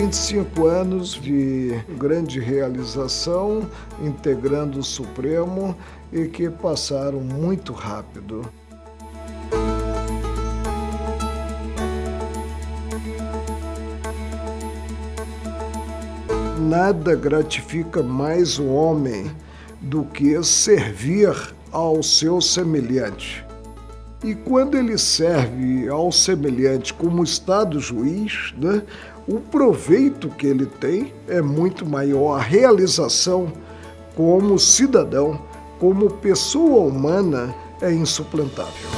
25 anos de grande realização, integrando o Supremo e que passaram muito rápido. Nada gratifica mais o homem do que servir ao seu semelhante. E quando ele serve ao semelhante como Estado juiz, né, o proveito que ele tem é muito maior. A realização como cidadão, como pessoa humana, é insuplantável.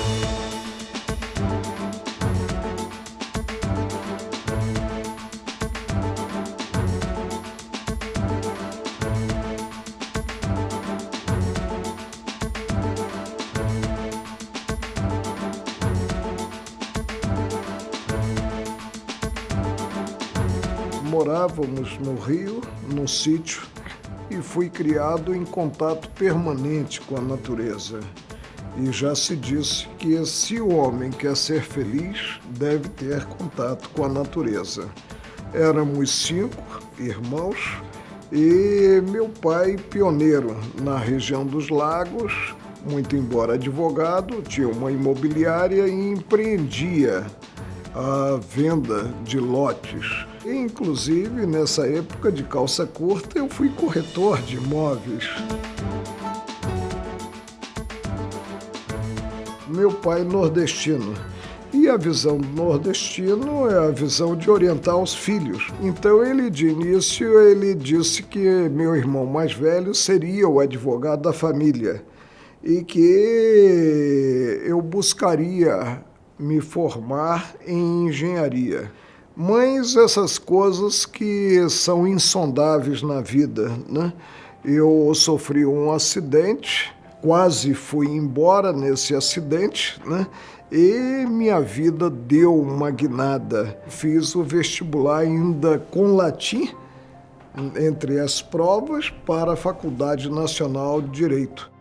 Morávamos no Rio, num sítio, e fui criado em contato permanente com a natureza. E já se disse que se o homem quer ser feliz, deve ter contato com a natureza. Éramos 5 irmãos e meu pai, pioneiro na região dos lagos, muito embora advogado, tinha uma imobiliária e empreendia a venda de lotes. Inclusive, nessa época de calça curta, eu fui corretor de imóveis. Meu pai nordestino. E a visão do nordestino é a visão de orientar os filhos. Então, de início, ele disse que meu irmão mais velho seria o advogado da família e que eu buscaria me formar em engenharia. Mas essas coisas que são insondáveis na vida, né? Eu sofri um acidente, quase fui embora nesse acidente, né? E minha vida deu uma guinada. Fiz o vestibular ainda com latim, entre as provas, para a Faculdade Nacional de Direito.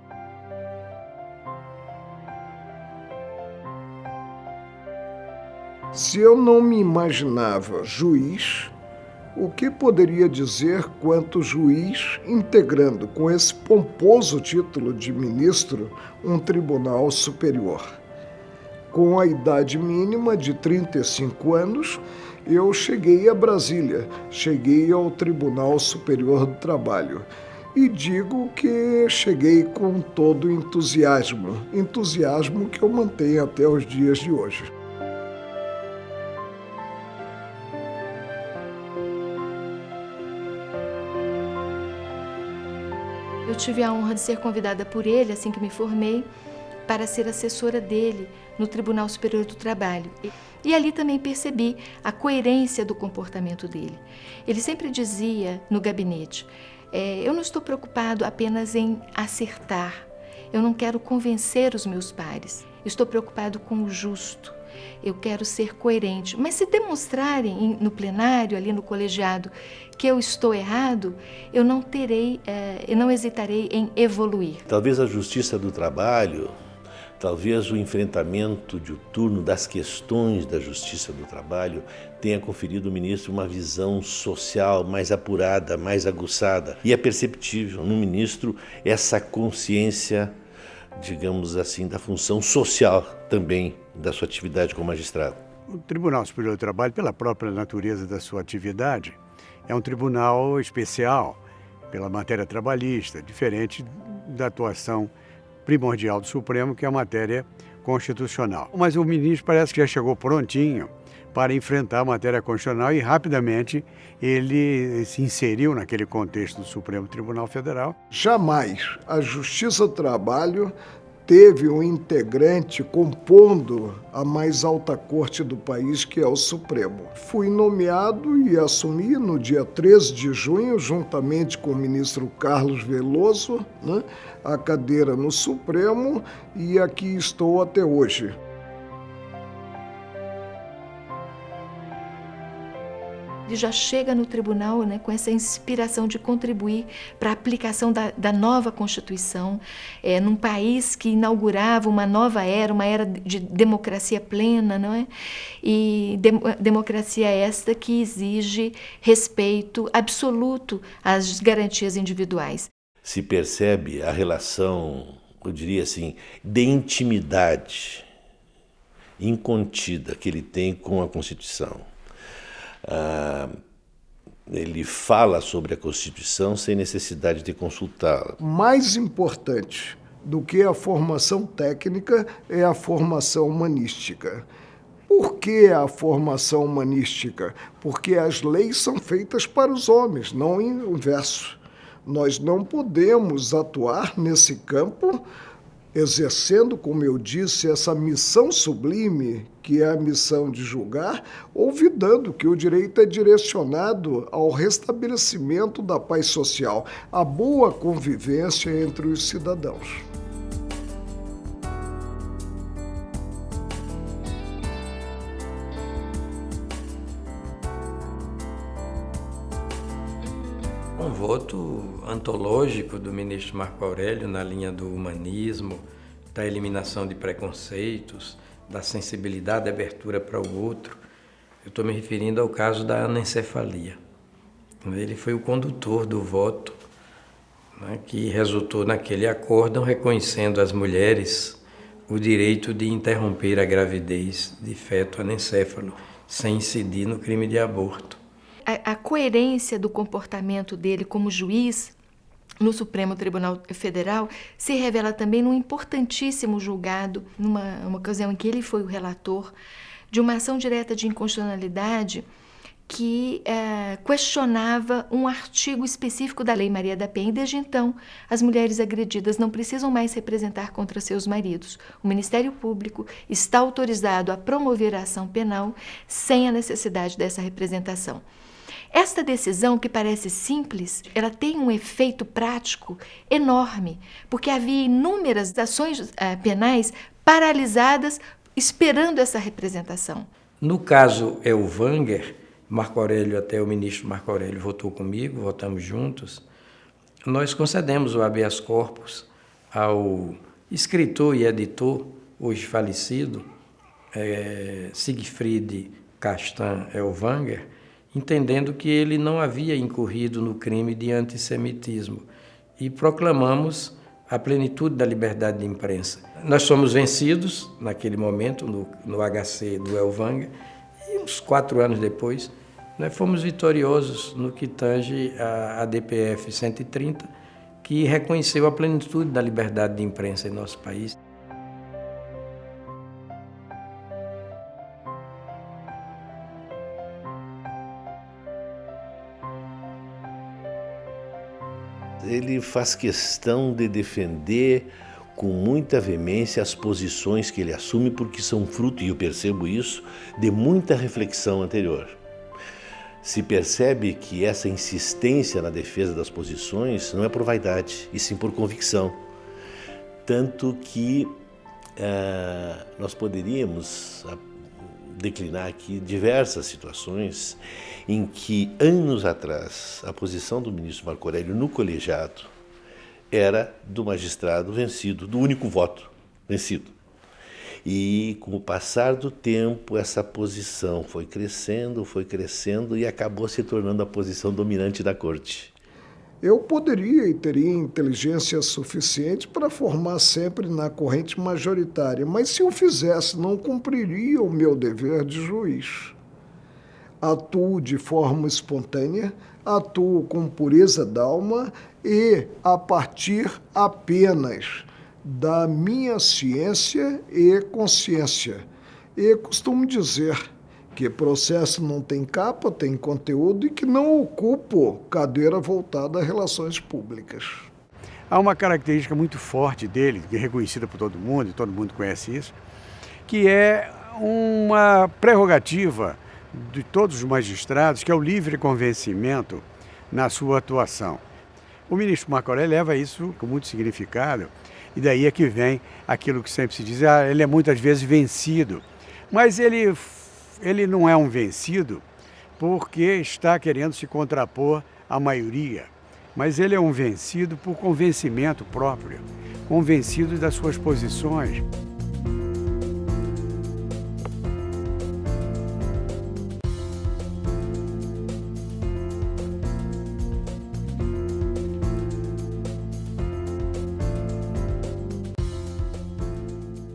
Se eu não me imaginava juiz, o que poderia dizer quanto juiz integrando com esse pomposo título de ministro um tribunal superior? Com a idade mínima de 35 anos, eu cheguei a Brasília, cheguei ao Tribunal Superior do Trabalho. E digo que cheguei com todo entusiasmo que eu mantenho até os dias de hoje. Eu tive a honra de ser convidada por ele, assim que me formei, para ser assessora dele no Tribunal Superior do Trabalho. E ali também percebi a coerência do comportamento dele. Ele sempre dizia no gabinete, eu não estou preocupado apenas em acertar, eu não quero convencer os meus pares, estou preocupado com o justo. Eu quero ser coerente, mas se demonstrarem no plenário, ali no colegiado, que eu estou errado, eu não hesitarei em evoluir. Talvez a justiça do trabalho, talvez o enfrentamento diuturno das questões da justiça do trabalho tenha conferido ao ministro uma visão social mais apurada, mais aguçada. E é perceptível no ministro essa consciência, digamos assim, da função social também da sua atividade como magistrado. O Tribunal Superior do Trabalho, pela própria natureza da sua atividade, é um tribunal especial pela matéria trabalhista, diferente da atuação primordial do Supremo, que é a matéria constitucional. Mas o ministro parece que já chegou prontinho para enfrentar a matéria constitucional e rapidamente ele se inseriu naquele contexto do Supremo Tribunal Federal. Jamais a Justiça do Trabalho teve um integrante compondo a mais alta corte do país, que é o Supremo. Fui nomeado e assumi no dia 13 de junho, juntamente com o ministro Carlos Veloso, né, a cadeira no Supremo, e aqui estou até hoje. ele já chega no tribunal, né, com essa inspiração de contribuir para a aplicação da nova Constituição, num país que inaugurava uma nova era, uma era de democracia plena, não é? E democracia esta que exige respeito absoluto às garantias individuais. Se percebe a relação, eu diria assim, de intimidade incontida que ele tem com a Constituição. Ele fala sobre a Constituição sem necessidade de consultá-la. Mais importante do que a formação técnica é a formação humanística. Por que a formação humanística? Porque as leis são feitas para os homens, não o inverso. Nós não podemos atuar nesse campo exercendo, como eu disse, essa missão sublime, que é a missão de julgar, olvidando que o direito é direcionado ao restabelecimento da paz social, à boa convivência entre os cidadãos. Um voto antológico do ministro Marco Aurélio na linha do humanismo, da eliminação de preconceitos, da sensibilidade e abertura para o outro. Eu estou me referindo ao caso da anencefalia. Ele foi o condutor do voto, né, que resultou naquele acórdão reconhecendo às mulheres o direito de interromper a gravidez de feto anencéfalo, sem incidir no crime de aborto. A coerência do comportamento dele como juiz no Supremo Tribunal Federal se revela também num importantíssimo julgado, numa ocasião em que ele foi o relator de uma ação direta de inconstitucionalidade que questionava um artigo específico da Lei Maria da Penha. E desde então, as mulheres agredidas não precisam mais representar contra seus maridos. O Ministério Público está autorizado a promover a ação penal sem a necessidade dessa representação. Esta decisão, que parece simples, ela tem um efeito prático enorme, porque havia inúmeras ações penais paralisadas esperando essa representação. No caso Elvanger, Marco Aurélio, até o ministro Marco Aurélio votou comigo, votamos juntos, nós concedemos o habeas corpus ao escritor e editor, hoje falecido, Siegfried Castan Elvanger, entendendo que ele não havia incorrido no crime de antissemitismo, e proclamamos a plenitude da liberdade de imprensa. Nós fomos vencidos naquele momento no HC do Elvanger, e uns 4 anos depois nós fomos vitoriosos no que tange a DPF 130, que reconheceu a plenitude da liberdade de imprensa em nosso país. Ele faz questão de defender com muita veemência as posições que ele assume, porque são fruto, e eu percebo isso, de muita reflexão anterior. Se percebe que essa insistência na defesa das posições não é por vaidade, e sim por convicção. Tanto que nós poderíamos declinar aqui diversas situações em que, anos atrás, a posição do ministro Marco Aurélio no colegiado era do magistrado vencido, do único voto vencido. E, com o passar do tempo, essa posição foi crescendo e acabou se tornando a posição dominante da corte. Eu poderia e teria inteligência suficiente para formar sempre na corrente majoritária, mas se eu fizesse, não cumpriria o meu dever de juiz. Atuo de forma espontânea, atuo com pureza d'alma e a partir apenas da minha ciência e consciência. E costumo dizer que processo não tem capa, tem conteúdo, e que não ocupo cadeira voltada a relações públicas. Há uma característica muito forte dele, que é reconhecida por todo mundo, e todo mundo conhece isso, que é uma prerrogativa de todos os magistrados, que é o livre convencimento na sua atuação. O ministro Marco Aurélio leva isso com muito significado, e daí é que vem aquilo que sempre se diz, ele é muitas vezes vencido, mas ele não é um vencido porque está querendo se contrapor à maioria. Mas ele é um vencido por convencimento próprio, convencido das suas posições.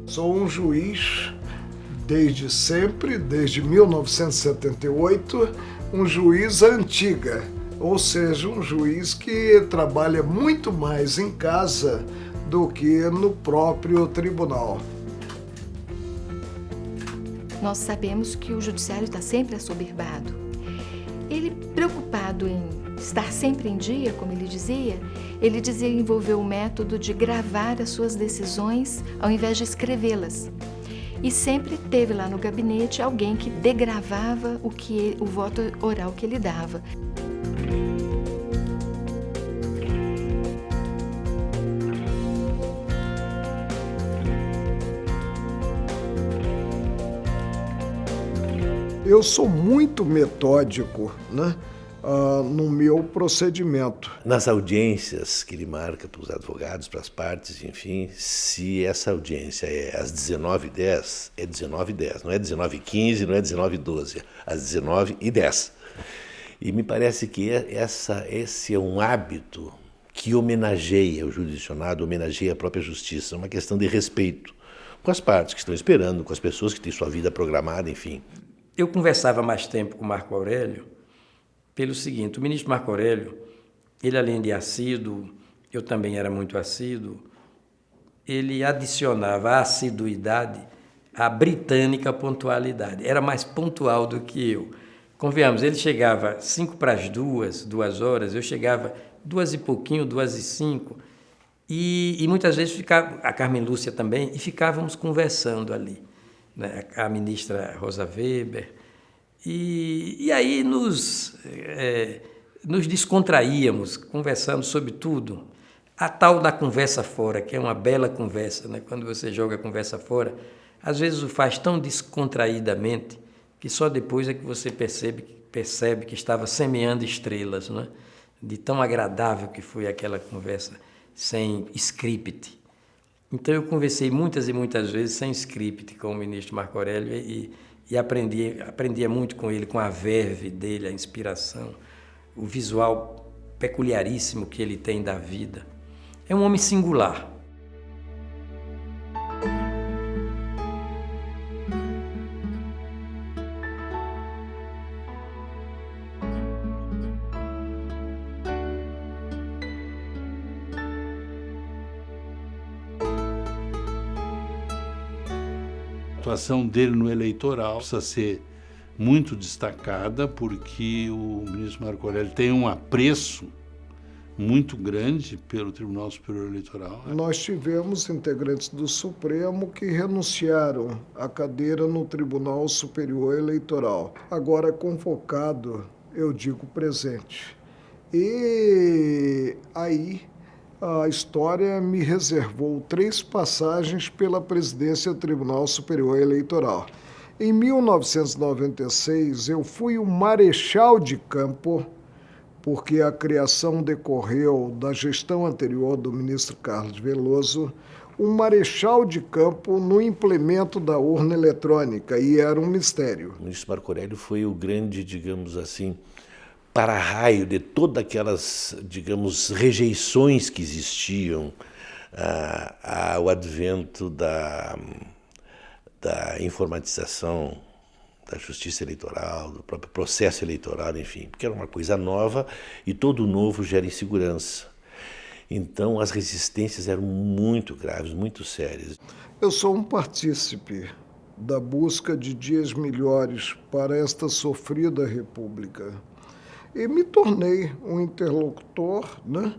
Sou um juiz desde sempre, desde 1978, um juiz à antiga, ou seja, um juiz que trabalha muito mais em casa do que no próprio tribunal. Nós sabemos que o judiciário está sempre assoberbado. Ele, preocupado em estar sempre em dia, como ele dizia envolver o método de gravar as suas decisões ao invés de escrevê-las. E sempre teve lá no gabinete alguém que degravava o voto oral que ele dava. Eu sou muito metódico, né, no meu procedimento. Nas audiências que ele marca para os advogados, para as partes, enfim, se essa audiência é às 19h10, é 19h10, não é 19h15, não é 19h12, às 19h10. E me parece que esse é um hábito que homenageia o jurisdicionado, homenageia a própria justiça, uma questão de respeito com as partes que estão esperando, com as pessoas que têm sua vida programada, enfim. Eu conversava mais tempo com o Marco Aurélio pelo seguinte: o ministro Marco Aurélio, ele além de assíduo, eu também era muito assíduo, ele adicionava a assiduidade à britânica pontualidade. Era mais pontual do que eu. Convenhamos, ele chegava 2:55, 2 horas, eu chegava 2 e pouquinho, 2:05, e muitas vezes ficava, a Carmen Lúcia também, e ficávamos conversando ali, né? A ministra Rosa Weber, e aí nos descontraíamos, conversando sobre tudo. A tal da conversa fora, que é uma bela conversa, né? Quando você joga a conversa fora, às vezes o faz tão descontraídamente que só depois é que você percebe que estava semeando estrelas, né? De tão agradável que foi aquela conversa sem script. Então eu conversei muitas e muitas vezes sem script com o ministro Marco Aurélio e aprendia muito com ele, com a verve dele, a inspiração, o visual peculiaríssimo que ele tem da vida. É um homem singular. A atuação dele no eleitoral precisa ser muito destacada, porque o ministro Marco Aurélio tem um apreço muito grande pelo Tribunal Superior Eleitoral. Nós tivemos integrantes do Supremo que renunciaram à cadeira no Tribunal Superior Eleitoral. Agora convocado, eu digo presente. E aí a história me reservou 3 passagens pela presidência do Tribunal Superior Eleitoral. Em 1996, eu fui o marechal de campo, porque a criação decorreu da gestão anterior do ministro Carlos Veloso, um marechal de campo no implemento da urna eletrônica, e era um mistério. O ministro Marco Aurélio foi o grande, digamos assim, para-raio de todas aquelas, digamos, rejeições que existiam ao advento da informatização da justiça eleitoral, do próprio processo eleitoral, enfim, porque era uma coisa nova e todo novo gera insegurança. Então as resistências eram muito graves, muito sérias. Eu sou um partícipe da busca de dias melhores para esta sofrida república. E me tornei um interlocutor, né,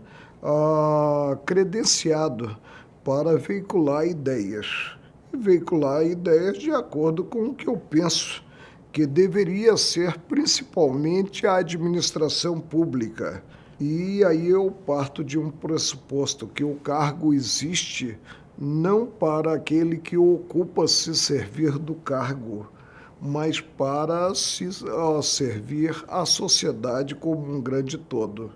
credenciado para veicular ideias. E veicular ideias de acordo com o que eu penso que deveria ser principalmente a administração pública. E aí eu parto de um pressuposto que o cargo existe não para aquele que ocupa se servir do cargo, mas para servir à sociedade como um grande todo.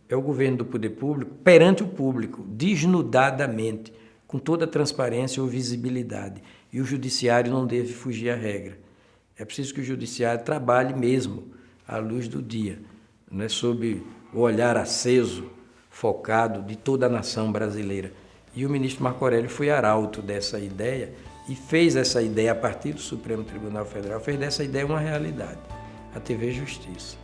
É o governo do poder público perante o público, desnudadamente, com toda a transparência ou visibilidade. E o judiciário não deve fugir à regra. É preciso que o judiciário trabalhe mesmo à luz do dia, não é, sob o olhar aceso, focado de toda a nação brasileira. E o ministro Marco Aurélio foi arauto dessa ideia e fez essa ideia, a partir do Supremo Tribunal Federal, fez dessa ideia uma realidade, a TV Justiça.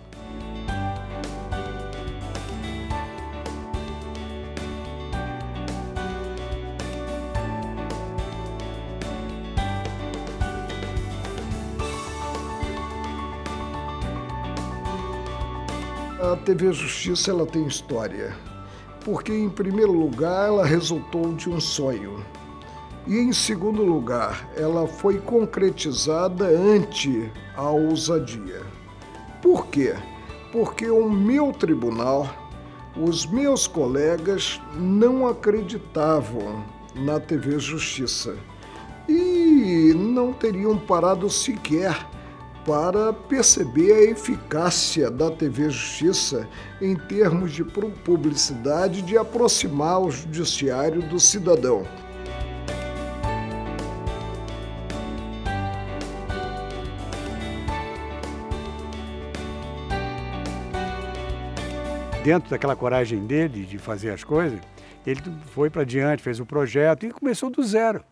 A TV Justiça ela tem história, porque em primeiro lugar ela resultou de um sonho e em segundo lugar ela foi concretizada ante a ousadia. Por quê? Porque o meu tribunal, os meus colegas não acreditavam na TV Justiça e não teriam parado sequer para perceber a eficácia da TV Justiça em termos de publicidade, de aproximar o judiciário do cidadão. Dentro daquela coragem dele de fazer as coisas, ele foi para diante, fez o projeto e começou do zero.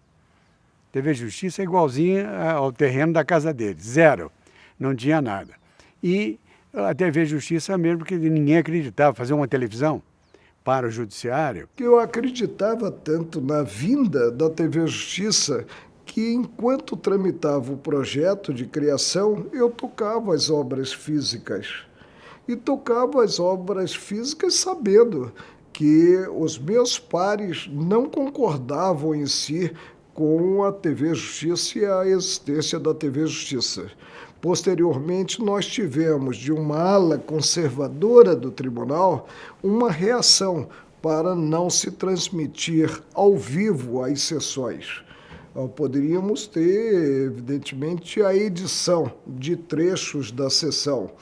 TV Justiça é igualzinha ao terreno da casa dele, zero. Não tinha nada. E a TV Justiça mesmo, porque ninguém acreditava, fazer uma televisão para o judiciário. Eu acreditava tanto na vinda da TV Justiça que, enquanto tramitava o projeto de criação, eu tocava as obras físicas. E tocava as obras físicas sabendo que os meus pares não concordavam em si com a TV Justiça e a existência da TV Justiça. Posteriormente, nós tivemos, de uma ala conservadora do tribunal, uma reação para não se transmitir ao vivo as sessões. Poderíamos ter, evidentemente, a edição de trechos da sessão.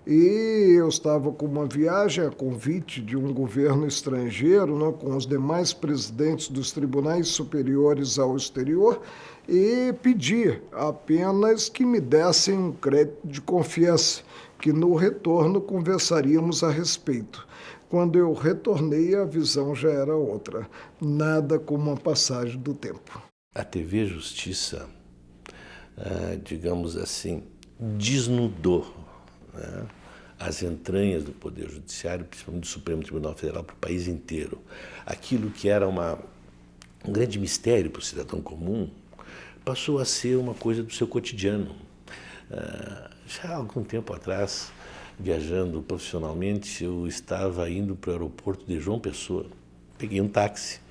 E eu estava com uma viagem a convite de um governo estrangeiro, né, com os demais presidentes dos tribunais superiores ao exterior, e pedi apenas que me dessem um crédito de confiança, que no retorno conversaríamos a respeito. Quando eu retornei, a visão já era outra, nada como a passagem do tempo. A TV Justiça, digamos assim, desnudou, né, as entranhas do Poder Judiciário, principalmente do Supremo Tribunal Federal, para o país inteiro. Aquilo que era um grande mistério para o cidadão comum passou a ser uma coisa do seu cotidiano. Já há algum tempo atrás, viajando profissionalmente, eu estava indo para o aeroporto de João Pessoa. Peguei um táxi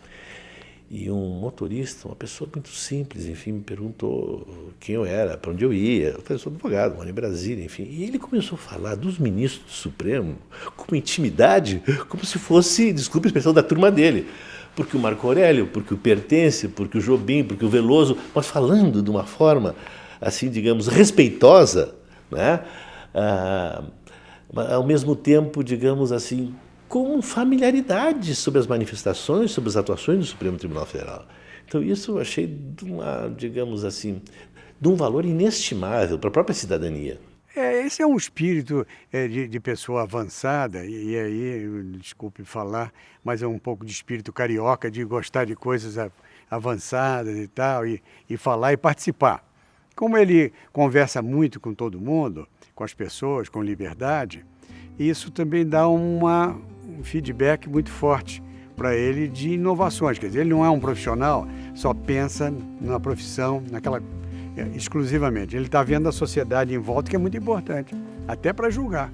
e um motorista, uma pessoa muito simples, enfim, me perguntou quem eu era, para onde eu ia. Eu falei, sou advogado, moro em Brasília, enfim. E ele começou a falar dos ministros do Supremo com uma intimidade, como se fosse, desculpe a expressão, da turma dele. Porque o Marco Aurélio, porque o Pertence, porque o Jobim, porque o Veloso, mas falando de uma forma, assim, digamos, respeitosa, né? Ao mesmo tempo, digamos assim, com familiaridade sobre as manifestações, sobre as atuações do Supremo Tribunal Federal. Então isso eu achei, digamos assim, de um valor inestimável para a própria cidadania. Esse é um espírito de pessoa avançada, e aí, desculpe falar, mas é um pouco de espírito carioca, de gostar de coisas avançadas e tal, e falar e participar. Como ele conversa muito com todo mundo, com as pessoas, com liberdade, isso também dá um feedback muito forte para ele de inovações. Quer dizer, ele não é um profissional, só pensa na profissão, exclusivamente. Ele está vendo a sociedade em volta, que é muito importante, até para julgar.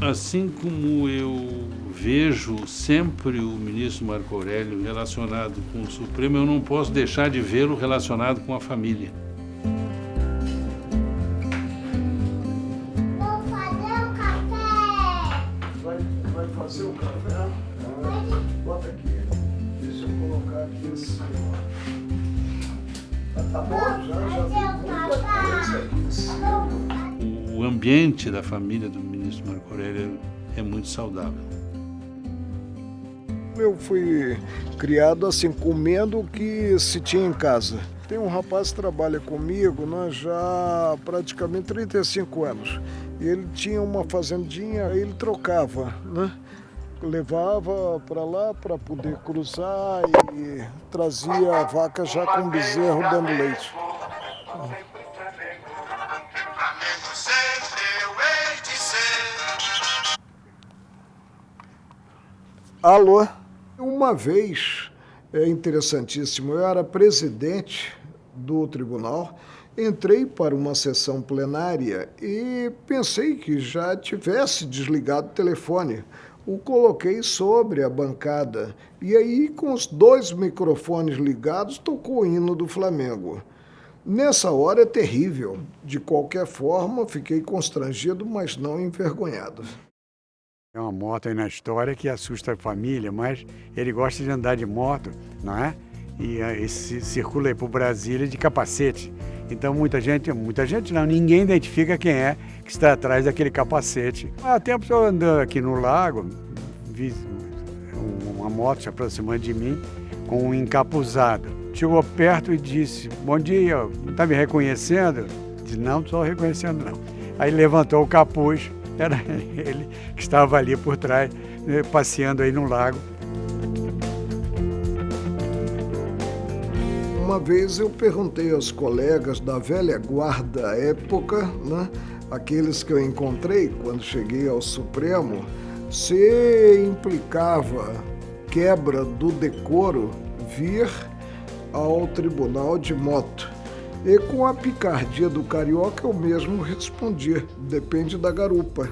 Assim como eu vejo sempre o ministro Marco Aurélio relacionado com o Supremo, eu não posso deixar de vê-lo relacionado com a família. Vou fazer o café! Vai fazer o café? Bota aqui. Isso. colocar aqui esse... Tá bom, já vi muita coisa aqui. O ambiente da família do ministro Marco Aurélio é muito saudável. Eu fui criado assim, comendo o que se tinha em casa. Tem um rapaz que trabalha comigo, nós já há praticamente 35 anos. E ele tinha uma fazendinha, ele trocava, né? Levava para lá para poder cruzar e trazia a vaca já com bezerro dando leite. Alô? Uma vez, é interessantíssimo, eu era presidente do tribunal, entrei para uma sessão plenária e pensei que já tivesse desligado o telefone. O coloquei sobre a bancada e aí, com os 2 microfones ligados, tocou o hino do Flamengo. Nessa hora é terrível. De qualquer forma, fiquei constrangido, mas não envergonhado. É uma moto aí na história que assusta a família, mas ele gosta de andar de moto, não é? E circula aí por Brasília de capacete. Então muita gente não, ninguém identifica quem é que está atrás daquele capacete. Há tempo eu andando aqui no lago, vi uma moto se aproximando de mim com um encapuzado. Chegou perto e disse: "Bom dia, não está me reconhecendo?" Disse: "Não, não estou reconhecendo não." Aí levantou o capuz, era ele que estava ali por trás, passeando aí no lago. Uma vez eu perguntei aos colegas da velha guarda época, né, aqueles que eu encontrei quando cheguei ao Supremo, se implicava quebra do decoro vir ao tribunal de moto. E com a picardia do carioca eu mesmo respondi: depende da garupa.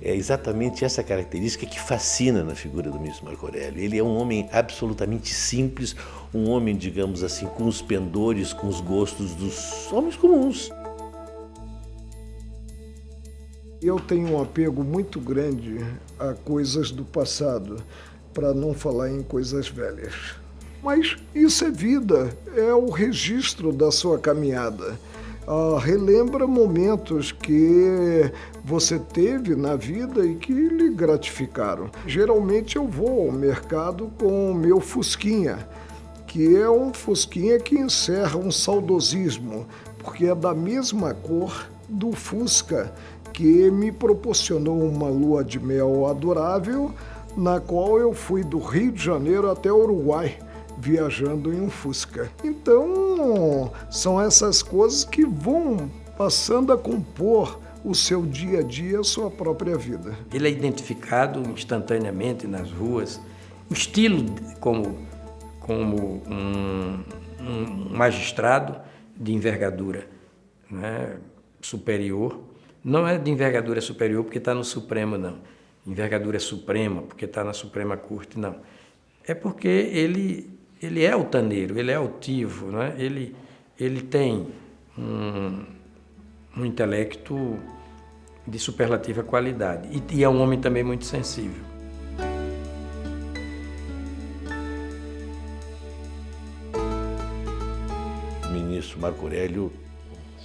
É exatamente essa característica que fascina na figura do ministro Marco Aurélio. Ele é um homem absolutamente simples, um homem, digamos assim, com os pendores, com os gostos dos homens comuns. Eu tenho um apego muito grande a coisas do passado, para não falar em coisas velhas. Mas isso é vida, é o registro da sua caminhada. Relembra momentos que você teve na vida e que lhe gratificaram. Geralmente eu vou ao mercado com o meu Fusquinha, que é um Fusquinha que encerra um saudosismo, porque é da mesma cor do Fusca que me proporcionou uma lua de mel adorável, na qual eu fui do Rio de Janeiro até o Uruguai, viajando em um Fusca. Então, são essas coisas que vão passando a compor o seu dia a dia, a sua própria vida. Ele é identificado instantaneamente nas ruas. O estilo como um magistrado de envergadura, né, superior. Não é de envergadura superior porque está no Supremo, não. Envergadura suprema porque está na Suprema Corte, não. É porque ele é altaneiro, ele é altivo, né? Ele tem um intelecto de superlativa qualidade e é um homem também muito sensível. O ministro Marco Aurélio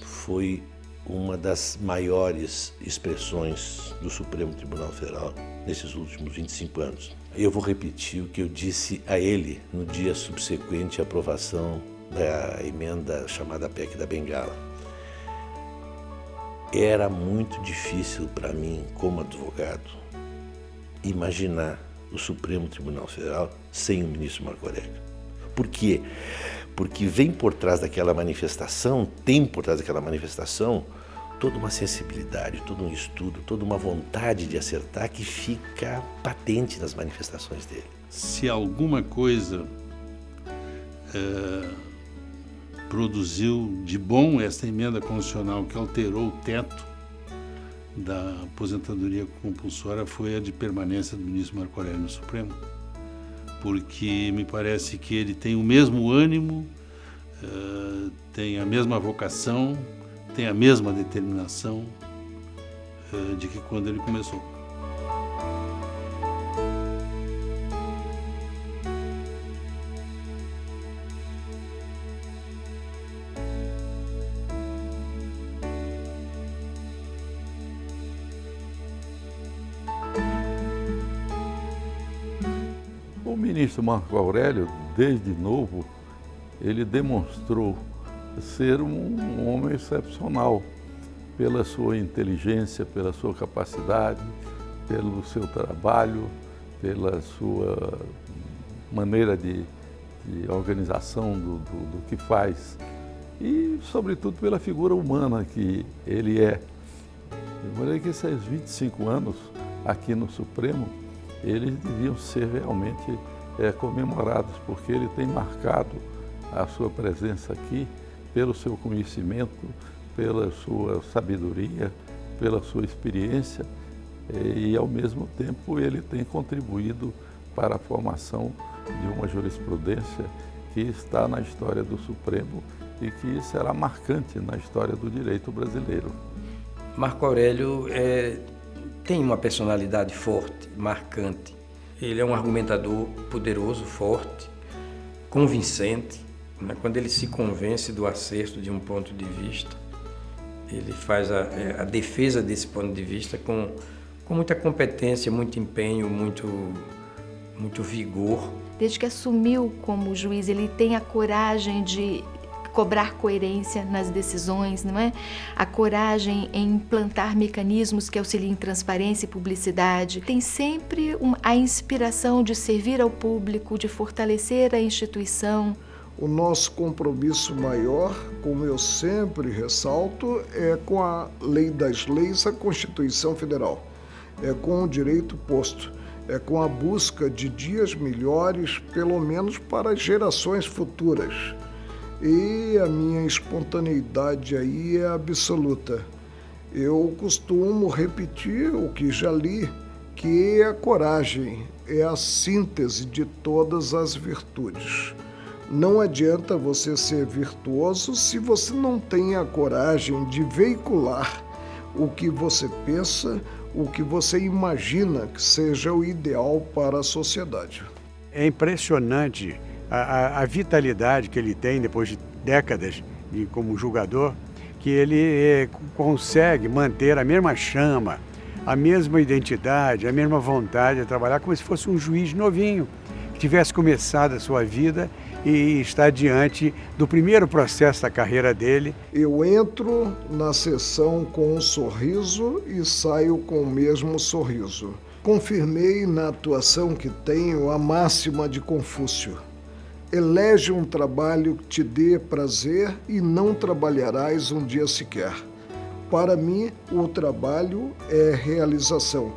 foi uma das maiores expressões do Supremo Tribunal Federal nesses últimos 25 anos. Eu vou repetir o que eu disse a ele no dia subsequente à aprovação da emenda chamada PEC da Bengala. Era muito difícil para mim, como advogado, imaginar o Supremo Tribunal Federal sem o ministro Marco Aurélio. Por quê? Porque vem por trás daquela manifestação, tem por trás daquela manifestação toda uma sensibilidade, todo um estudo, toda uma vontade de acertar que fica patente nas manifestações dele. Se alguma coisa produziu de bom esta emenda constitucional que alterou o teto da aposentadoria compulsória foi a de permanência do ministro Marco Aurélio no Supremo, porque me parece que ele tem o mesmo ânimo, tem a mesma vocação, tem a mesma determinação de que quando ele começou. ministro Marco Aurélio, desde novo, ele demonstrou ser um homem excepcional pela sua inteligência, pela sua capacidade, pelo seu trabalho, pela sua maneira de organização do que faz e, sobretudo, pela figura humana que ele é. De maneira que esses 25 anos aqui no Supremo, eles deviam ser realmente comemorados, porque ele tem marcado a sua presença aqui pelo seu conhecimento, pela sua sabedoria, pela sua experiência e, ao mesmo tempo, ele tem contribuído para a formação de uma jurisprudência que está na história do Supremo e que será marcante na história do direito brasileiro. Marco Aurélio tem uma personalidade forte, marcante. Ele é um argumentador poderoso, forte, convincente. Quando ele se convence do acerto de um ponto de vista, ele faz a defesa desse ponto de vista com muita competência, muito empenho, muito vigor. Desde que assumiu como juiz, ele tem a coragem de cobrar coerência nas decisões, não é? A coragem em implantar mecanismos que auxiliem transparência e publicidade. Tem sempre a inspiração de servir ao público, de fortalecer a instituição. O nosso compromisso maior, como eu sempre ressalto, é com a lei das leis, a Constituição Federal. É com o direito posto, é com a busca de dias melhores, pelo menos para as gerações futuras. E a minha espontaneidade aí é absoluta. Eu costumo repetir o que já li, que a coragem é a síntese de todas as virtudes. Não adianta você ser virtuoso se você não tem a coragem de veicular o que você pensa, o que você imagina que seja o ideal para a sociedade. É impressionante a vitalidade que ele tem depois de décadas como julgador, que ele consegue manter a mesma chama, a mesma identidade, a mesma vontade de trabalhar como se fosse um juiz novinho, que tivesse começado a sua vida e está diante do primeiro processo da carreira dele. Eu entro na sessão com um sorriso e saio com o mesmo sorriso. Confirmei na atuação que tenho a máxima de Confúcio. Elege um trabalho que te dê prazer e não trabalharás um dia sequer. Para mim, o trabalho é realização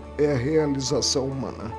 humana.